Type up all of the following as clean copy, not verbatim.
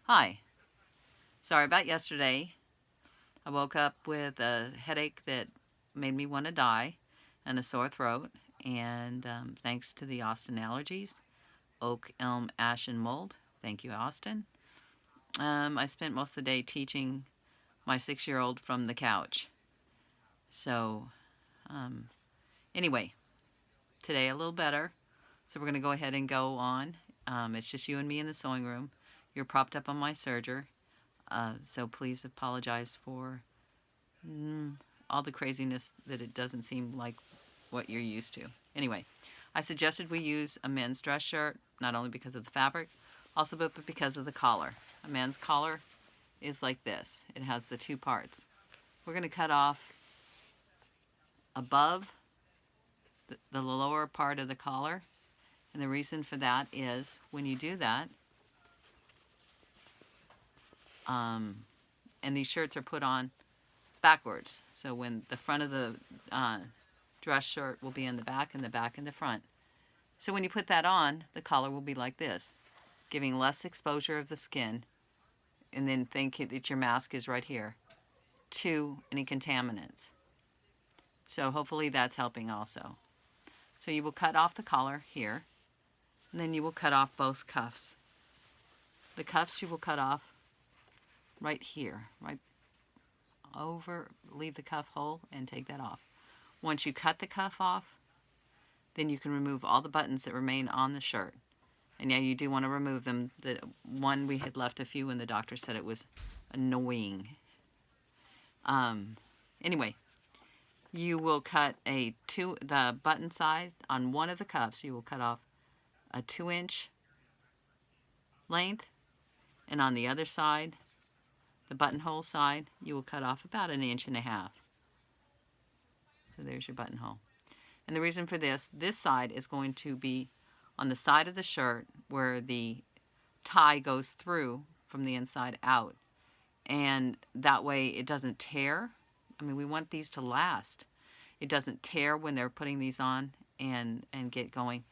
Hi. Sorry about yesterday. I woke up with a headache that made me want to die and a sore throat. And thanks to the Austin allergies, oak, elm, ash, and mold. Thank you, Austin. I spent most of the day teaching my 6-year-old from the couch. So, um, anyway, today a little better. So we're going to go ahead and go on. It's just you and me in the sewing room. You're propped up on my serger. So please apologize for all the craziness that it doesn't seem like what you're used to. Anyway, I suggested we use a men's dress shirt, not only because of the fabric, also but because of the collar. A man's collar is like this. It has the two parts. We're going to cut off above the lower part of the collar. And the reason for that is when you do that, and these shirts are put on backwards. So when the front of the dress shirt will be in the back and the back in the front. So when you put that on, the collar will be like this, giving less exposure of the skin, and then think that your mask is right here, to any contaminants. So hopefully that's helping also. So you will cut off the collar here, and then you will cut off both cuffs. The cuffs you will cut off right here, right over, leave the cuff hole and take that off. Once you cut the cuff off, then you can remove all the buttons that remain on the shirt. And yeah, you do want to remove them. The one we had left a few and the doctor said it was annoying. Anyway, you will cut the button side on one of the cuffs, you will cut off a 2-inch length, and on the other side, the buttonhole side, you will cut off about 1.5 inches. So there's your buttonhole. And the reason for this side is going to be on the side of the shirt where the tie goes through from the inside out. And that way it doesn't tear. I mean, we want these to last. It doesn't tear when they're putting these on and get going.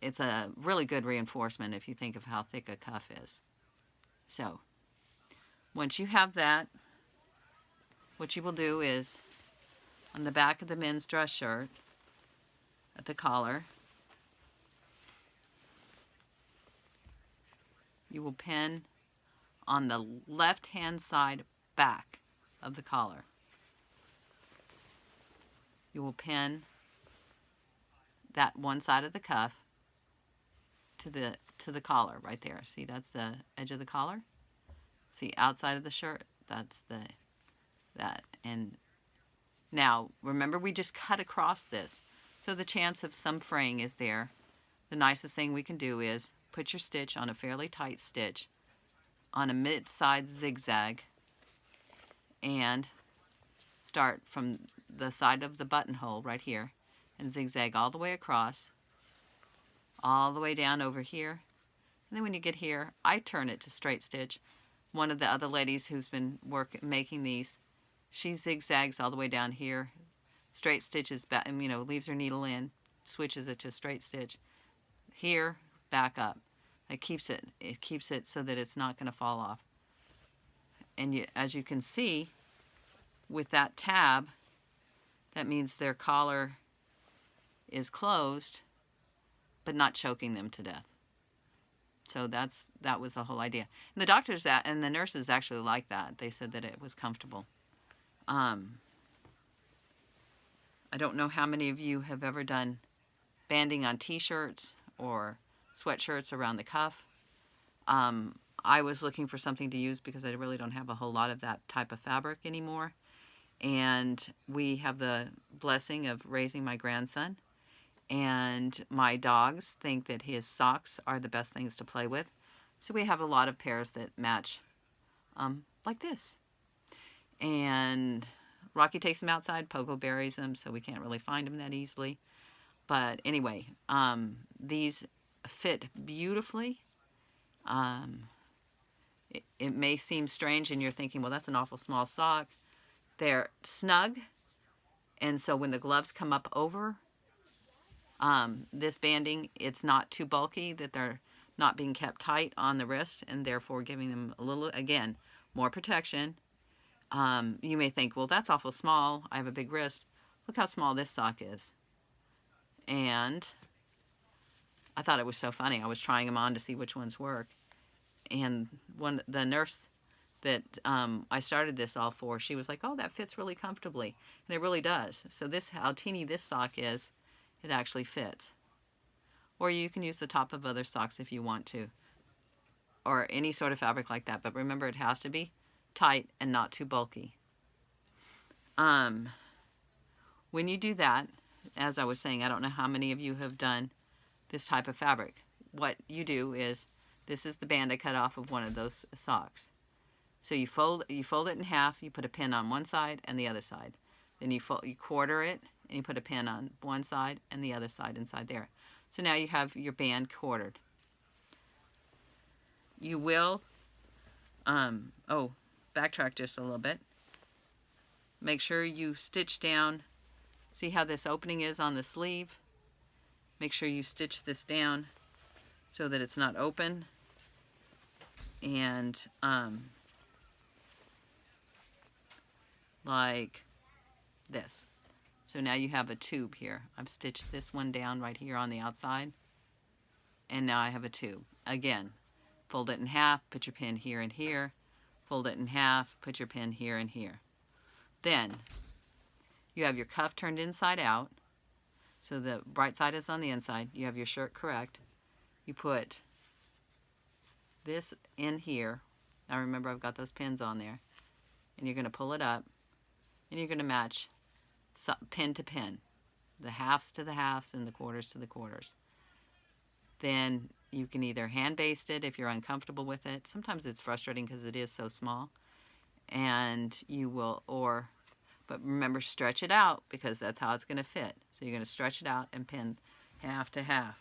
It's a really good reinforcement if you think of how thick a cuff is. So, once you have that, what you will do is on the back of the men's dress shirt, at the collar, you will pin on the left-hand side back of the collar. You will pin that one side of the cuff to the collar right there. See, that's the edge of the collar. See, outside of the shirt, that's that. And now, remember we just cut across this. So the chance of some fraying is there. The nicest thing we can do is put your stitch on a fairly tight stitch on a mid-side zigzag and start from the side of the buttonhole right here and zigzag all the way across, all the way down over here. And then when you get here, I turn it to straight stitch. One of the other ladies who's been making these, she zigzags all the way down here, straight stitches back, leaves her needle in, switches it to a straight stitch. Here, back up. It keeps it so that it's not going to fall off. And as you can see, with that tab, that means their collar is closed, but not choking them to death. So that was the whole idea. And the doctors and the nurses actually liked that. They said that it was comfortable. I don't know how many of you have ever done banding on t-shirts or sweatshirts around the cuff. I was looking for something to use because I really don't have a whole lot of that type of fabric anymore. And we have the blessing of raising my grandson. And my dogs think that his socks are the best things to play with. So we have a lot of pairs that match like this. And Rocky takes them outside, Pogo buries them, so we can't really find them that easily. But anyway, these fit beautifully. It may seem strange and you're thinking, well, that's an awful small sock. They're snug, and so when the gloves come up over this banding, it's not too bulky that they're not being kept tight on the wrist, and therefore giving them a little, again, more protection. You may think, well, that's awful small. I have a big wrist. Look how small this sock is. And I thought it was so funny. I was trying them on to see which ones work. And the nurse that I started this all for, she was like, oh, that fits really comfortably. And it really does. So this, how teeny this sock is, it actually fits. Or you can use the top of other socks if you want to. Or any sort of fabric like that. But remember, it has to be tight and not too bulky. When you do that, as I was saying, I don't know how many of you have done this type of fabric. What you do is, this is the band I cut off of one of those socks. So you fold it in half, you put a pin on one side and the other side. Then you quarter it and you put a pin on one side and the other side inside there. So now you have your band quartered. You will, backtrack just a little bit. Make sure you stitch down. See how this opening is on the sleeve? Make sure you stitch this down so that it's not open. And like this. So now you have a tube here. I've stitched this one down right here on the outside. And now I have a tube. Again, fold it in half, put your pin here and here. Fold it in half, put your pin here and here. Then you have your cuff turned inside out. So the right side is on the inside. You have your shirt correct. You put this in here. Now remember, I've got those pins on there. And you're going to pull it up. And you're going to match pin to pin. The halves to the halves and the quarters to the quarters. Then you can either hand baste it if you're uncomfortable with it. Sometimes it's frustrating because it is so small. And you will, but remember, stretch it out because that's how it's going to fit. So you're going to stretch it out and pin half to half.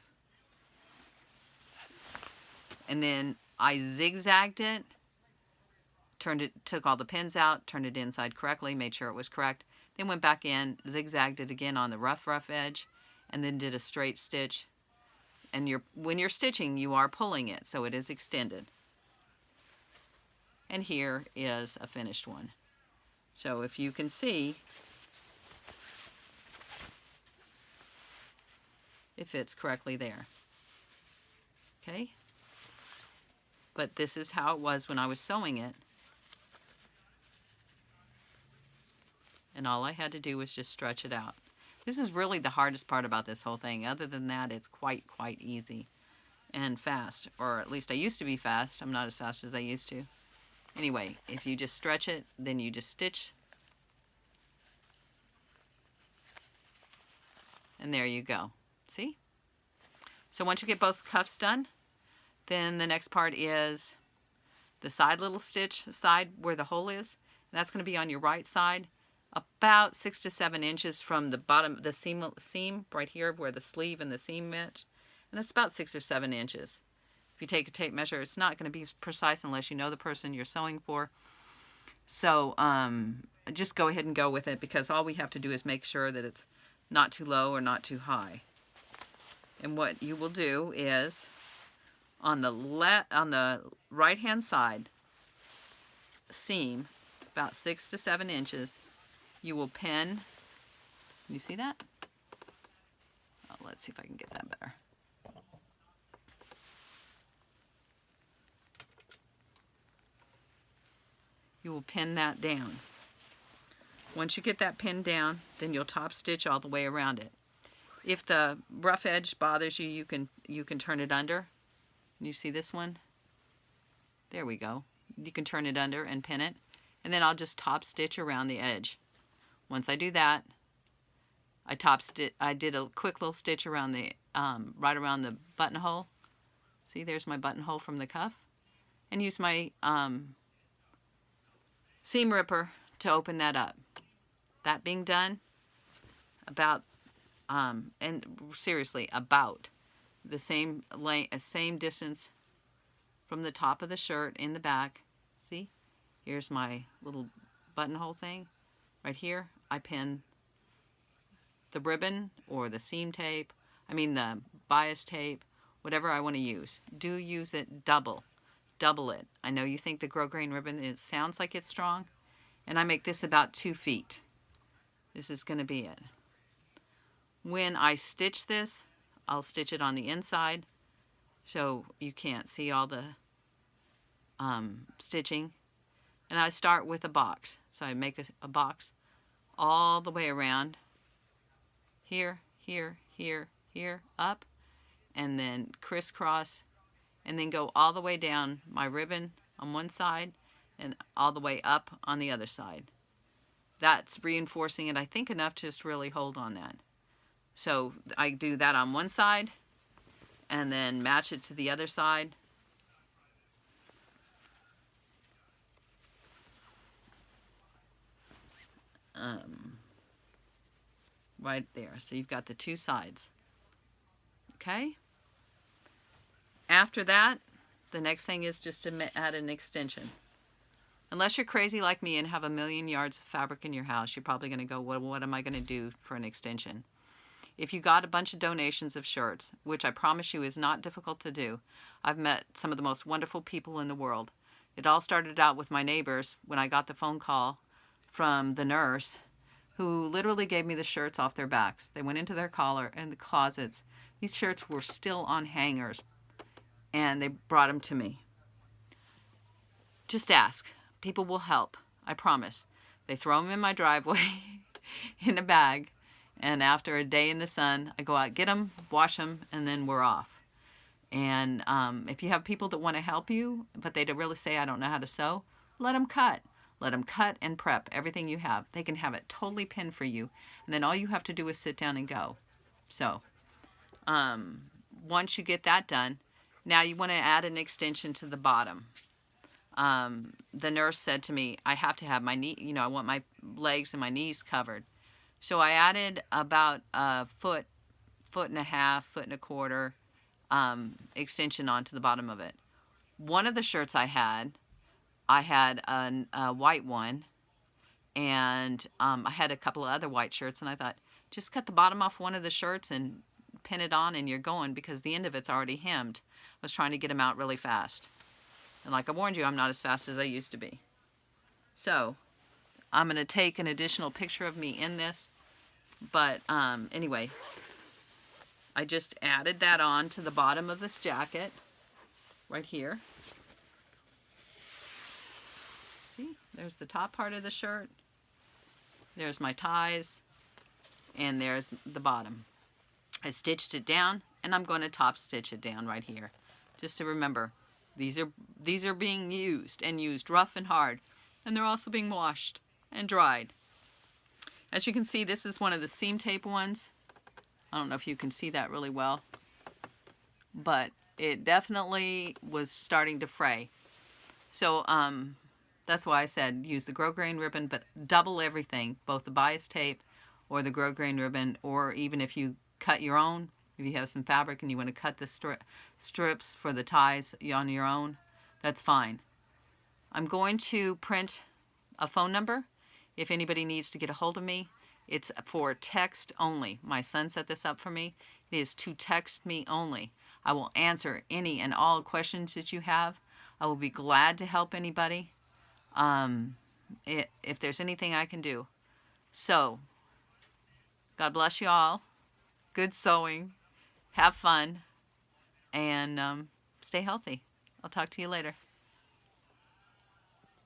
And then I zigzagged it, took all the pins out, turned it inside correctly, made sure it was correct. Then went back in, zigzagged it again on the rough edge, and then did a straight stitch. And when you're stitching, you are pulling it, so it is extended. And here is a finished one. So if you can see, it fits correctly there. Okay? But this is how it was when I was sewing it. And all I had to do was just stretch it out. This is really the hardest part about this whole thing. Other than that, it's quite easy and fast. Or at least I used to be fast. I'm not as fast as I used to. Anyway, if you just stretch it, then you just stitch. And there you go. See? So once you get both cuffs done, then the next part is the side little stitch, side where the hole is. And that's going to be on your right side, about 6 to 7 inches from the bottom, the seam right here where the sleeve and the seam meet. And it's about 6 or 7 inches. If you take a tape measure, it's not going to be precise unless you know the person you're sewing for. So just go ahead and go with it, because all we have to do is make sure that it's not too low or not too high. And what you will do is on the right hand side seam, about 6 to 7 inches, you will pin. Can you see that? Oh, let's see if I can get that better. You will pin that down. Once you get that pinned down, then you'll top stitch all the way around it. If the rough edge bothers you, you can turn it under. You see this one? There we go. You can turn it under and pin it. And then I'll just top stitch around the edge. Once I do that, I did a quick little stitch around the right around the buttonhole. See, there's my buttonhole from the cuff. And use my seam ripper to open that up. That being done, about and seriously, about the same distance from the top of the shirt in the back. See, here's my little buttonhole thing. Right here, I pin the ribbon or the seam tape, the bias tape, whatever I want to use. Do use it double it. I know you think the grosgrain ribbon, it sounds like it's strong, and I make this about 2 feet. This is going to be it. When I stitch this, I'll stitch it on the inside so you can't see all the stitching. And I start with a box. So I make a box all the way around, here, here, here, here, up, and then crisscross, and then go all the way down my ribbon on one side and all the way up on the other side. That's reinforcing it, I think, enough to just really hold on that. So I do that on one side and then match it to the other side. Right there. So you've got the 2 sides. Okay? After that, the next thing is just to add an extension. Unless you're crazy like me and have a million yards of fabric in your house, you're probably going to go, well, what am I going to do for an extension? If you got a bunch of donations of shirts, which I promise you is not difficult to do, I've met some of the most wonderful people in the world. It all started out with my neighbors when I got the phone call from the nurse who literally gave me the shirts off their backs. They went into their collar and the closets. These shirts were still on hangers, and they brought them to me. Just ask. People will help. I promise. They throw them in my driveway in a bag, and after a day in the sun, I go out, get them, wash them, and then we're off. And if you have people that want to help you, but they don't really say, I don't know how to sew, let them cut. Let them cut and prep everything you have. They can have it totally pinned for you, and then all you have to do is sit down and go. So once you get that done, now you want to add an extension to the bottom. The nurse said to me, I have to have my knee, I want my legs and my knees covered. So I added about a foot and a half, foot and a quarter extension onto the bottom of it. One of the shirts I had a white one, and I had a couple of other white shirts, and I thought, just cut the bottom off one of the shirts and pin it on and you're going, because the end of it's already hemmed. I was trying to get them out really fast. And like I warned you, I'm not as fast as I used to be. So I'm going to take an additional picture of me in this. But anyway, I just added that on to the bottom of this jacket right here. See, there's the top part of the shirt. There's my ties. And there's the bottom. I stitched it down, and I'm going to top stitch it down right here. Just to remember, these are being used, and used rough and hard. And they're also being washed and dried. As you can see, this is one of the seam tape ones. I don't know if you can see that really well, but it definitely was starting to fray. So that's why I said use the grosgrain ribbon, but double everything, both the bias tape or the grosgrain ribbon, or even if you cut your own, if you have some fabric and you want to cut the strips for the ties on your own, that's fine. I'm going to print a phone number if anybody needs to get a hold of me. It's for text only. My son set this up for me. It is to text me only. I will answer any and all questions that you have. I will be glad to help anybody if there's anything I can do. So, God bless you all. Good sewing. Have fun. And stay healthy. I'll talk to you later.